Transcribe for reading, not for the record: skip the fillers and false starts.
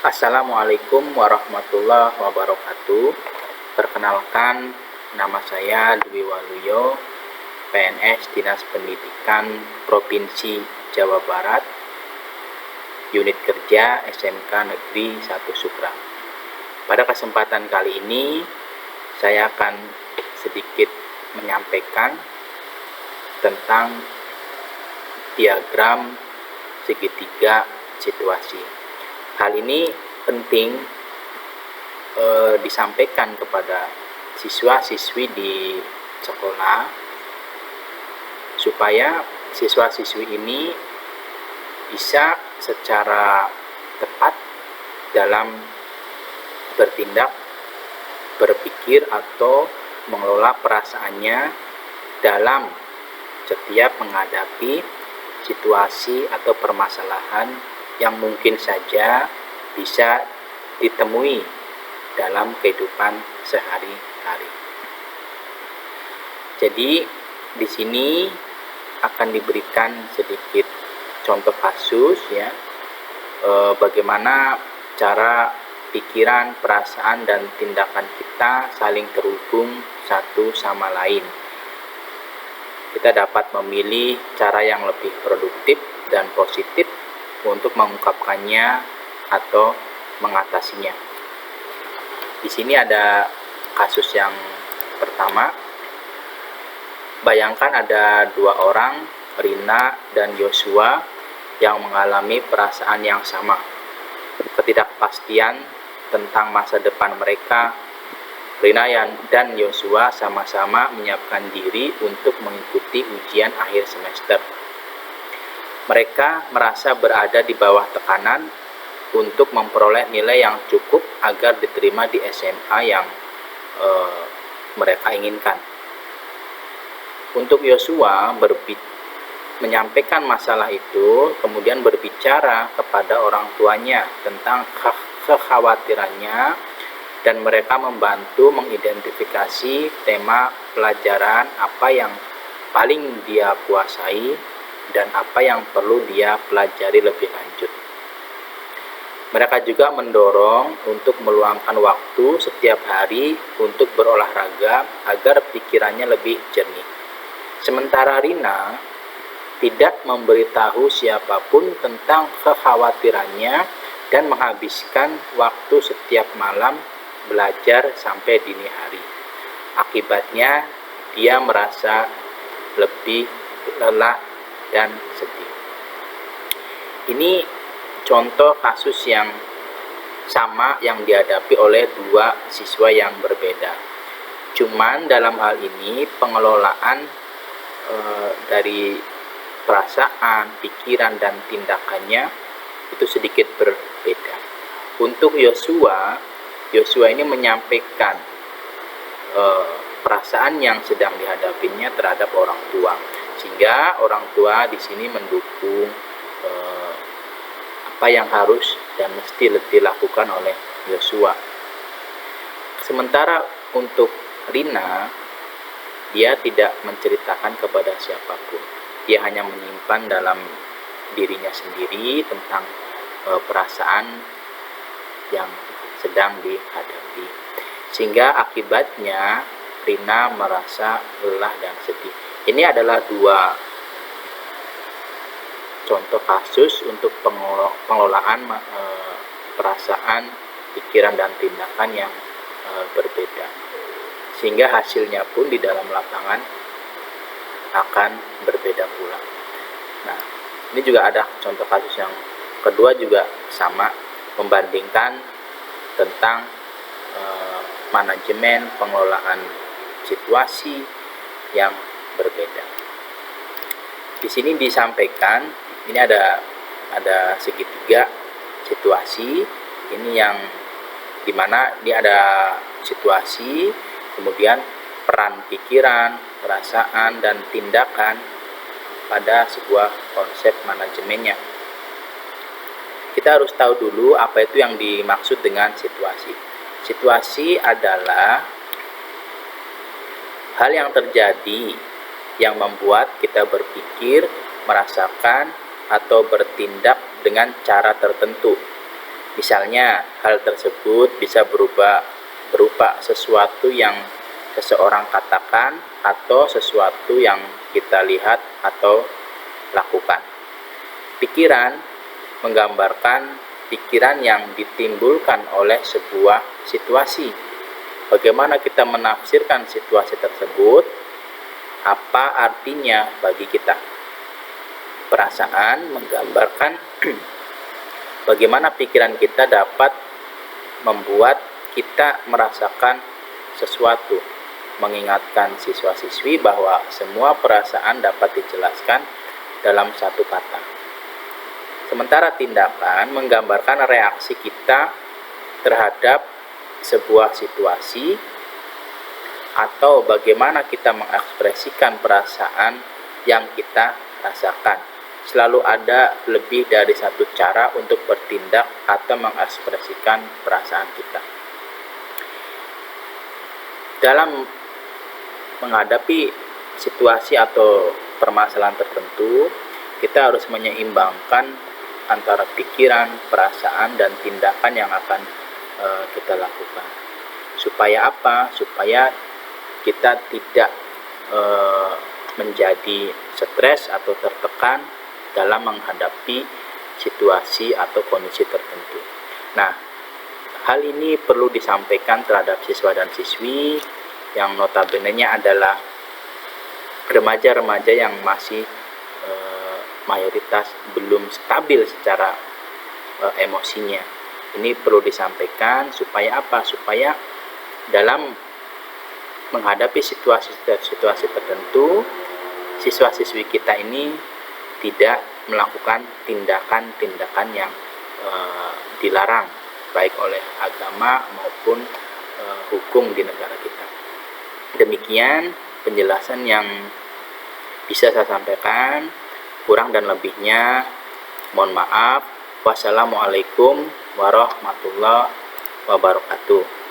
Assalamualaikum warahmatullahi wabarakatuh. Perkenalkan, nama saya Dwi Waluyo, PNS Dinas Pendidikan Provinsi Jawa Barat, Unit Kerja SMK Negeri 1 Sukra. Pada kesempatan kali ini, saya akan sedikit menyampaikan tentang diagram segitiga situasi. Hal ini penting disampaikan kepada siswa-siswi di sekolah supaya siswa-siswi ini bisa secara tepat dalam bertindak, berpikir atau mengelola perasaannya dalam setiap menghadapi situasi atau permasalahan yang mungkin saja bisa ditemui dalam kehidupan sehari-hari. Jadi di sini akan diberikan sedikit contoh kasus ya, bagaimana cara pikiran, perasaan dan tindakan kita saling terhubung satu sama lain. Kita dapat memilih cara yang lebih produktif dan positif untuk mengungkapkannya atau mengatasinya. Di sini ada kasus yang pertama. Bayangkan ada dua orang, Rina dan Yosua, yang mengalami perasaan yang sama. Ketidakpastian tentang masa depan mereka. Rina dan Yosua sama-sama menyiapkan diri untuk mengikuti ujian akhir semester. Mereka merasa berada di bawah tekanan untuk memperoleh nilai yang cukup agar diterima di SMA yang mereka inginkan. Untuk Yosua menyampaikan masalah itu, kemudian berbicara kepada orang tuanya tentang kekhawatirannya, dan mereka membantu mengidentifikasi tema pelajaran apa yang paling dia kuasai dan apa yang perlu dia pelajari lebih lanjut. Mereka juga mendorong untuk meluangkan waktu setiap hari untuk berolahraga agar pikirannya lebih jernih. Sementara Rina tidak memberitahu siapapun tentang kekhawatirannya dan menghabiskan waktu setiap malam belajar sampai dini hari. Akibatnya dia merasa lebih lelah dan sedih. Ini contoh kasus yang sama yang dihadapi oleh dua siswa yang berbeda. Cuman dalam hal ini pengelolaan dari perasaan, pikiran dan tindakannya itu sedikit berbeda. Untuk Yosua ini menyampaikan perasaan yang sedang dihadapinya terhadap orang tua, sehingga orang tua di sini mendukung apa yang harus dan mesti dilakukan oleh Yosua. Sementara untuk Rina, dia tidak menceritakan kepada siapapun. Dia hanya menyimpan dalam dirinya sendiri tentang perasaan yang sedang dihadapi. Sehingga akibatnya Rina merasa lelah dan sedih. Ini adalah dua contoh kasus untuk pengelolaan perasaan, pikiran dan tindakan yang berbeda. Sehingga hasilnya pun di dalam lapangan akan berbeda pula. Nah, ini juga ada contoh kasus yang kedua juga sama, membandingkan tentang manajemen pengelolaan situasi yang berbeda. Di sini disampaikan ini ada segitiga situasi. Ini yang dimana ini ada situasi, kemudian peran pikiran, perasaan dan tindakan pada sebuah konsep manajemennya. Kita harus tahu dulu apa itu yang dimaksud dengan situasi. Situasi adalah hal yang terjadi yang membuat kita berpikir, merasakan, atau bertindak dengan cara tertentu. Misalnya, hal tersebut bisa berupa sesuatu yang seseorang katakan atau sesuatu yang kita lihat atau lakukan. Pikiran menggambarkan pikiran yang ditimbulkan oleh sebuah situasi. Bagaimana kita menafsirkan situasi tersebut? Apa artinya bagi kita? Perasaan menggambarkan bagaimana pikiran kita dapat membuat kita merasakan sesuatu, mengingatkan siswa-siswi bahwa semua perasaan dapat dijelaskan dalam satu kata. Sementara tindakan menggambarkan reaksi kita terhadap sebuah situasi atau bagaimana kita mengekspresikan perasaan yang kita rasakan. Selalu ada lebih dari satu cara untuk bertindak atau mengekspresikan perasaan kita. Dalam menghadapi situasi atau permasalahan tertentu, kita harus menyeimbangkan antara pikiran, perasaan, dan tindakan yang akan kita lakukan. Supaya apa? Supaya kita tidak menjadi stres atau tertekan dalam menghadapi situasi atau kondisi tertentu. Nah, hal ini perlu disampaikan terhadap siswa dan siswi yang notabene-nya adalah remaja-remaja yang masih mayoritas belum stabil secara emosinya. Ini perlu disampaikan supaya apa? Supaya dalam menghadapi situasi tertentu, siswa-siswi kita ini tidak melakukan tindakan-tindakan yang dilarang, baik oleh agama maupun hukum di negara kita. Demikian penjelasan yang bisa saya sampaikan. Kurang dan lebihnya mohon maaf. Wassalamualaikum warahmatullahi wabarakatuh.